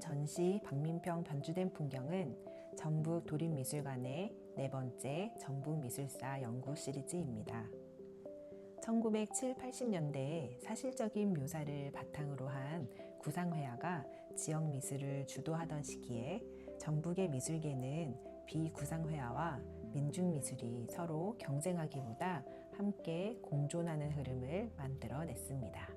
전시 박민평 변주된 풍경은 전북 도립미술관의 네 번째 전북미술사 연구 시리즈입니다. 1970, 80년대에 사실적인 묘사를 바탕으로 한 구상회화가 지역 미술을 주도하던 시기에 전북의 미술계는 비구상회화와 민중미술이 서로 경쟁하기보다 함께 공존하는 흐름을 만들어냈습니다.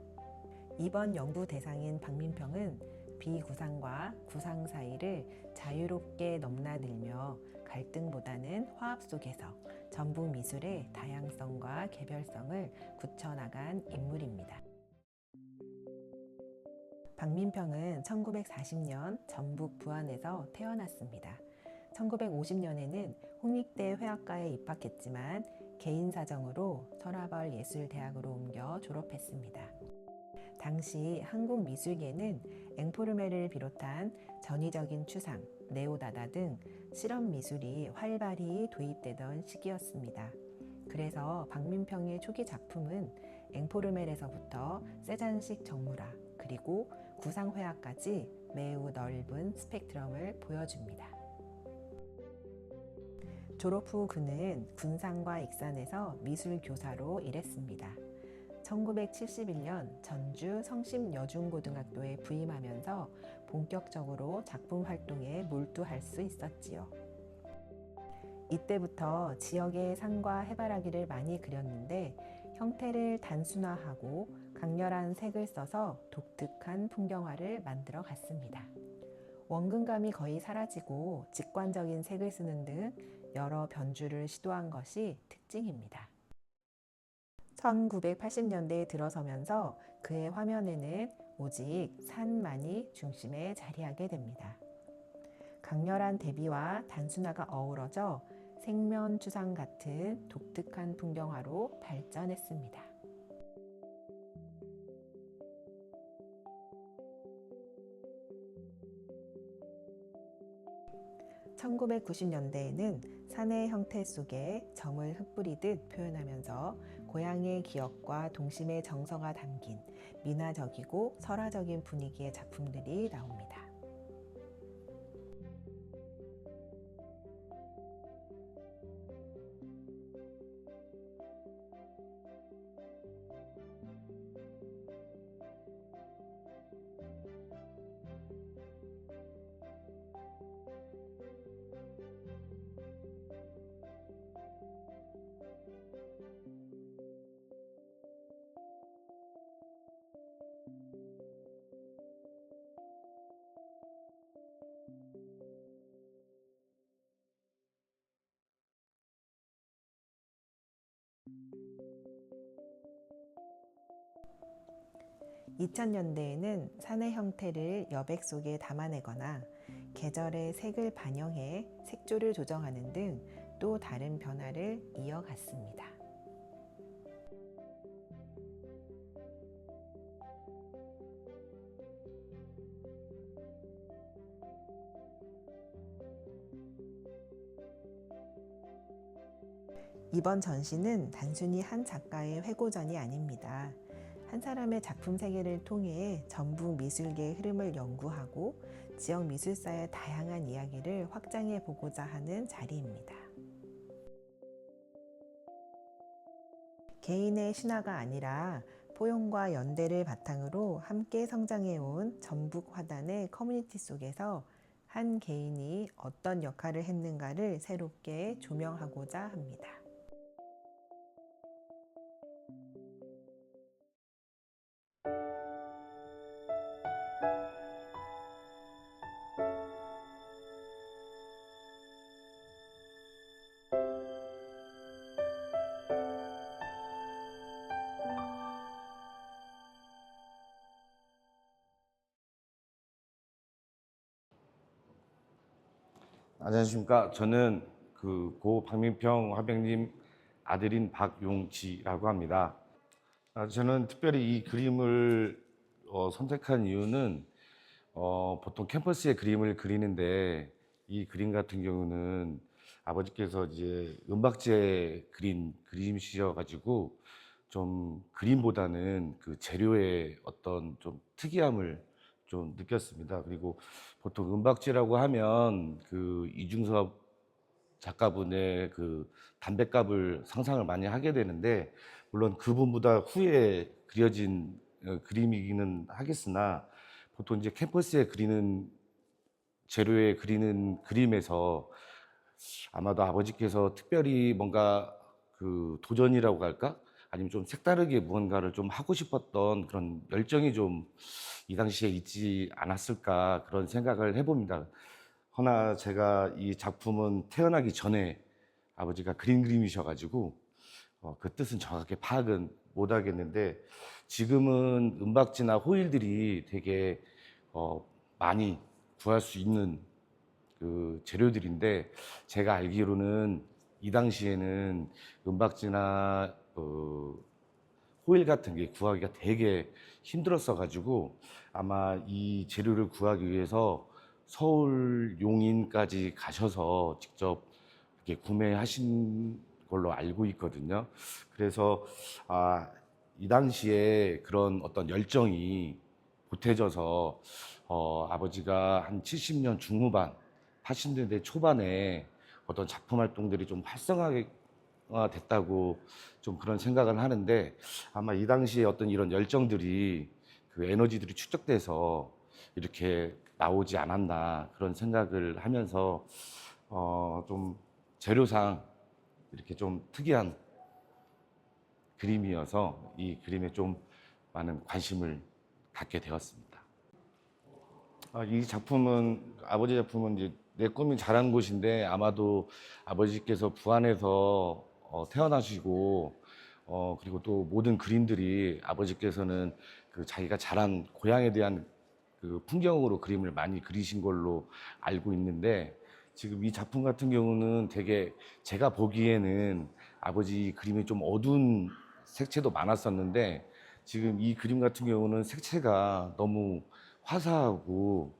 이번 연구 대상인 박민평은 비구상과 구상 사이를 자유롭게 넘나들며 갈등보다는 화합 속에서 전북 미술의 다양성과 개별성을 굳혀나간 인물입니다. 박민평은 1940년 전북 부안에서 태어났습니다. 1950년에는 홍익대 회화과에 입학했지만 개인 사정으로 서라벌 예술대학으로 옮겨 졸업했습니다. 당시 한국 미술계는 앵포르메를 비롯한 전위적인 추상, 네오다다 등 실험 미술이 활발히 도입되던 시기였습니다. 그래서 박민평의 초기 작품은 앵포르멜에서부터 세잔식 정물화 그리고 구상회화까지 매우 넓은 스펙트럼을 보여줍니다. 졸업 후 그는 군산과 익산에서 미술교사로 일했습니다. 1971년 전주 성심여중고등학교에 부임하면서 본격적으로 작품 활동에 몰두할 수 있었지요. 이때부터 지역의 산과 해바라기를 많이 그렸는데 형태를 단순화하고 강렬한 색을 써서 독특한 풍경화를 만들어 갔습니다. 원근감이 거의 사라지고 직관적인 색을 쓰는 등 여러 변주를 시도한 것이 특징입니다. 1980년대에 들어서면서 그의 화면에는 오직 산만이 중심에 자리하게 됩니다. 강렬한 대비와 단순화가 어우러져 생면추상 같은 독특한 풍경화로 발전했습니다. 1990년대에는 산의 형태 속에 점을 흩뿌리듯 표현하면서 고향의 기억과 동심의 정서가 담긴 민화적이고 설화적인 분위기의 작품들이 나옵니다. (2000년대에는) 산의 형태를 여백 속에 담아내거나 계절의 색을 반영해 색조를 조정하는 등 또 다른 변화를 이어갔습니다. 이번 전시는 단순히 한 작가의 회고전이 아닙니다. 한 사람의 작품 세계를 통해 전북 미술계의 흐름을 연구하고 지역 미술사의 다양한 이야기를 확장해 보고자 하는 자리입니다. 개인의 신화가 아니라 포용과 연대를 바탕으로 함께 성장해온 전북 화단의 커뮤니티 속에서 한 개인이 어떤 역할을 했는가를 새롭게 조명하고자 합니다. 안녕하십니까. 저는 고 박민평 화백님 아들인 박용지라고 합니다. 저는 특별히 이 그림을 선택한 이유는 보통 캠퍼스에 그림을 그리는데 이 그림 같은 경우는 아버지께서 이제 은박지에 그린 그림이셔가지고 좀 그림보다는 그 재료의 어떤 좀 특이함을 좀 느꼈습니다. 그리고 보통 은박지라고 하면 그 이중섭 작가분의 그 담뱃갑을 상상을 많이 하게 되는데, 물론 그분보다 후에 그려진 그림이기는 하겠으나, 보통 이제 캠퍼스에 그리는 재료에 그리는 그림에서 아마도 아버지께서 특별히 뭔가 그 도전이라고 할까? 아니면 좀 색다르게 무언가를 좀 하고 싶었던 그런 열정이 좀 이 당시에 있지 않았을까, 그런 생각을 해봅니다. 허나 제가 이 작품은 태어나기 전에 아버지가 그린 그림이셔가지고 그 뜻은 정확하게 파악은 못 하겠는데, 지금은 은박지나 호일들이 되게 많이 구할 수 있는 그 재료들인데, 제가 알기로는 이 당시에는 은박지나 호일 같은 게 구하기가 되게 힘들었어 가지고, 아마 이 재료를 구하기 위해서 서울 용인까지 가셔서 직접 이렇게 구매하신 걸로 알고 있거든요. 그래서 이 당시에 그런 어떤 열정이 보태져서 아버지가 한 70년 중후반, 80년대 초반에 어떤 작품 활동들이 좀 활성화가 됐다고 좀 그런 생각을 하는데, 아마 이 당시에 어떤 이런 열정들이, 그 에너지들이 축적돼서 이렇게 나오지 않았나, 그런 생각을 하면서 좀 재료상 이렇게 좀 특이한 그림이어서 이 그림에 좀 많은 관심을 갖게 되었습니다. 이 작품은, 아버지 작품은 이제 내 꿈이 자란 곳인데, 아마도 아버지께서 부안에서 태어나시고 그리고 또 모든 그림들이 아버지께서는 그 자기가 자란 고향에 대한 그 풍경으로 그림을 많이 그리신 걸로 알고 있는데, 지금 이 작품 같은 경우는 되게 제가 보기에는 아버지 그림이 좀 어두운 색채도 많았었는데, 지금 이 그림 같은 경우는 색채가 너무 화사하고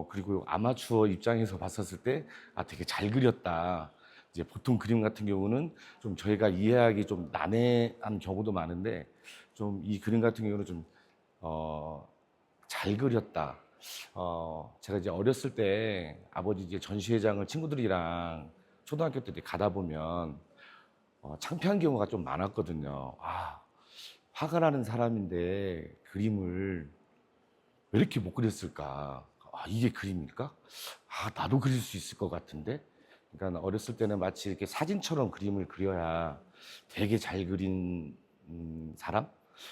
그리고 아마추어 입장에서 봤었을 때 되게 잘 그렸다. 이제 보통 그림 같은 경우는 좀 저희가 이해하기 좀 난해한 경우도 많은데, 좀 이 그림 같은 경우는 좀 잘 그렸다. 제가 이제 어렸을 때 아버지 이제 전시회장을 친구들이랑 초등학교 때 가다 보면 창피한 경우가 좀 많았거든요. 화가 나는 사람인데 그림을 왜 이렇게 못 그렸을까? 이게 그림일까? 나도 그릴 수 있을 것 같은데? 그러니까 어렸을 때는 마치 이렇게 사진처럼 그림을 그려야 되게 잘 그린 사람?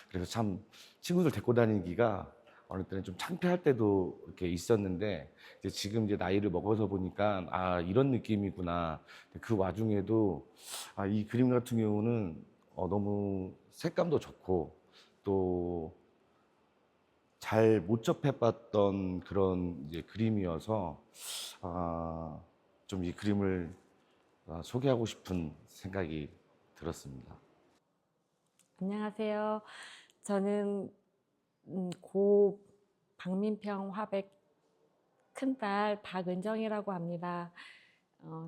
그래서 참 친구들 데리고 다니기가 어느 때는 좀 창피할 때도 이렇게 있었는데, 이제 지금 이제 나이를 먹어서 보니까 이런 느낌이구나. 그 와중에도 이 그림 같은 경우는 너무 색감도 좋고, 또 잘 못 접해봤던 그런 이제 그림이어서 좀 이 그림을 소개하고 싶은 생각이 들었습니다. 안녕하세요. 저는 고 박민평 화백 큰딸 박은정이라고 합니다.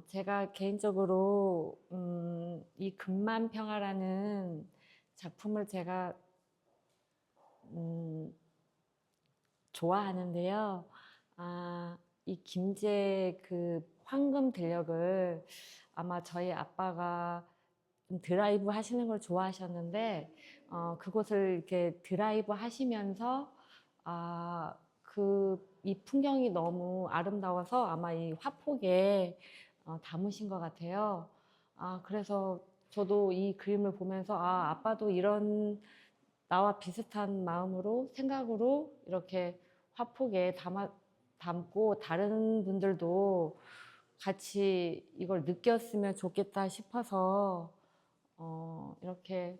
제가 개인적으로 이 금만평화라는 작품을 제가 좋아하는데요. 이 김제 그 황금 들녘을 아마 저희 아빠가 드라이브 하시는 걸 좋아하셨는데, 그곳을 이렇게 드라이브 하시면서 이 풍경이 너무 아름다워서 아마 이 화폭에 담으신 것 같아요. 그래서 저도 이 그림을 보면서 아빠도 이런 나와 비슷한 마음으로, 생각으로 이렇게 화폭에 담고 다른 분들도 같이 이걸 느꼈으면 좋겠다 싶어서 이렇게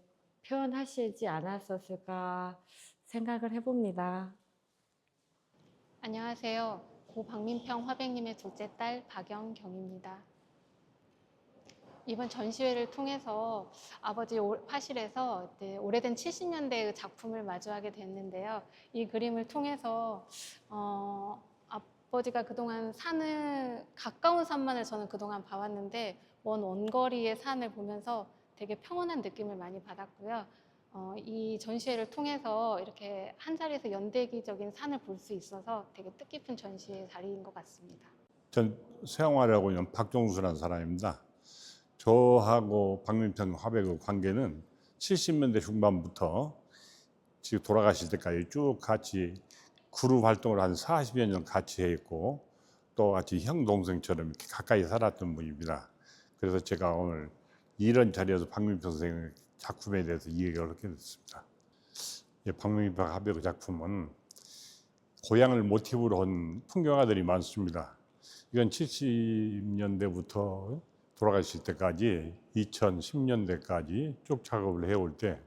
표현하시지 않았었을까 생각을 해봅니다. 안녕하세요. 고 박민평 화백님의 둘째 딸 박영경입니다. 이번 전시회를 통해서 아버지 화실에서 오래된 70년대의 작품을 마주하게 됐는데요. 이 그림을 통해서 아버지가 그동안 가까운 산만을 저는 그동안 봐왔는데, 먼 원거리의 산을 보면서 되게 평온한 느낌을 많이 받았고요. 이 전시회를 통해서 이렇게 한 자리에서 연대기적인 산을 볼 수 있어서 되게 뜻깊은 전시회 자리인 것 같습니다. 전 서양화라고 있는 박종수라는 사람입니다. 저하고 박민평 화백의 관계는 70년대 중반부터 지금 돌아가실 때까지 쭉 같이 그룹 활동을 한 40여 년 같이 했고 또 같이 형 동생처럼 이렇게 가까이 살았던 분입니다. 그래서 제가 오늘 이런 자리에서 박민평 선생의 작품에 대해서 이야기를 하게 됐습니다. 박민평 화백의 작품은 고향을 모티브로 한 풍경화들이 많습니다. 이건 70년대부터 돌아가실 때까지 2010년대까지 쭉 작업을 해올 때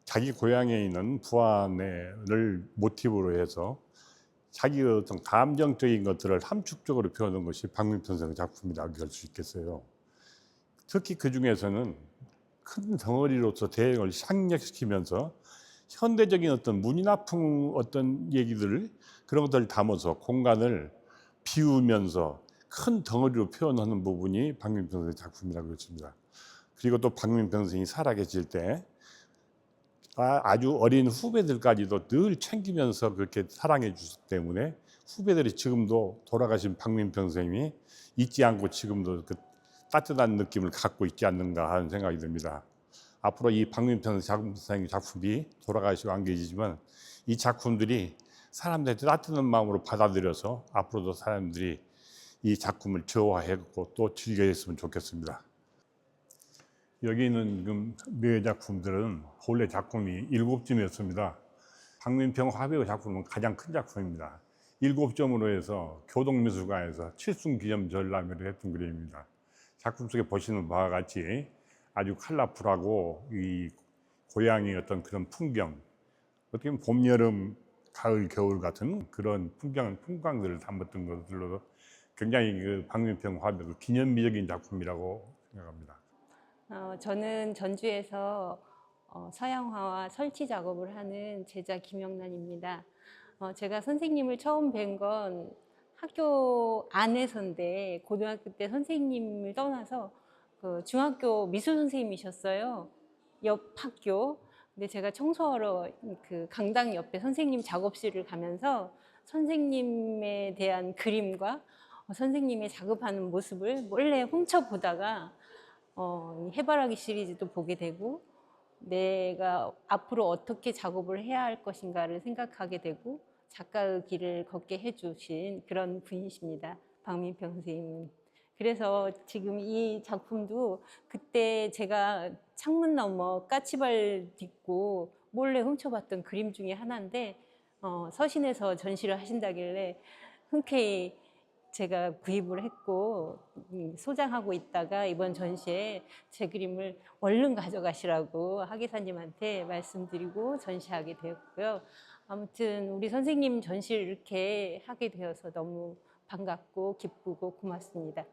자기 고향에 있는 부안을 모티브로 해서 자기의 어떤 감정적인 것들을 함축적으로 표현한 것이 박민평 선생의 작품이라고 할 수 있겠어요. 특히 그 중에서는 큰 덩어리로서 대형을 상력시키면서 현대적인 어떤 문인화풍 어떤 얘기들을 그런 것들을 담아서 공간을 비우면서 큰 덩어리로 표현하는 부분이 박민평 선생의 작품이라고 했습니다. 그리고 또 박민평 선생이 살아계실 때 아주 어린 후배들까지도 늘 챙기면서 그렇게 사랑해 주셨기 때문에 후배들이 지금도 돌아가신 박민평 선생님이 잊지 않고 지금도 그 따뜻한 느낌을 갖고 있지 않는가 하는 생각이 듭니다. 앞으로 이 박민평 선생님 작품이 돌아가시고 안 계시지만 이 작품들이 사람들한테 따뜻한 마음으로 받아들여서 앞으로도 사람들이 이 작품을 좋아했고 또 즐겨했으면 좋겠습니다. 여기 있는 네 작품들은 본래 작품이 7점이었습니다. 박민평 화백의 작품은 가장 큰 작품입니다. 7점으로 해서 교동미술관에서 7순 기념 전람회를 했던 그림입니다. 작품 속에 보시는 바와 같이 아주 컬러풀하고 이 고향의 어떤 그런 풍경, 어떻게 보면 봄, 여름, 가을, 겨울 같은 그런 풍광들을 담았던 것들로 굉장히 그 박민평 화백의 기념비적인 작품이라고 생각합니다. 저는 전주에서 서양화와 설치 작업을 하는 제자 김영란입니다. 제가 선생님을 처음 뵌 건 학교 안에서인데 고등학교 때 선생님을 떠나서 그 중학교 미술 선생님이셨어요. 옆 학교. 근데 제가 청소하러 그 강당 옆에 선생님 작업실을 가면서 선생님에 대한 그림과 선생님의 작업하는 모습을 몰래 훔쳐보다가 해바라기 시리즈도 보게 되고 내가 앞으로 어떻게 작업을 해야 할 것인가를 생각하게 되고 작가의 길을 걷게 해주신 그런 분이십니다. 박민평 선생님은. 그래서 지금 이 작품도 그때 제가 창문 너머 까치발 딛고 몰래 훔쳐봤던 그림 중에 하나인데 서신에서 전시를 하신다길래 흔쾌히 제가 구입을 했고 소장하고 있다가 이번 전시에 제 그림을 얼른 가져가시라고 하기사님한테 말씀드리고 전시하게 되었고요. 아무튼 우리 선생님 전시를 이렇게 하게 되어서 너무 반갑고 기쁘고 고맙습니다.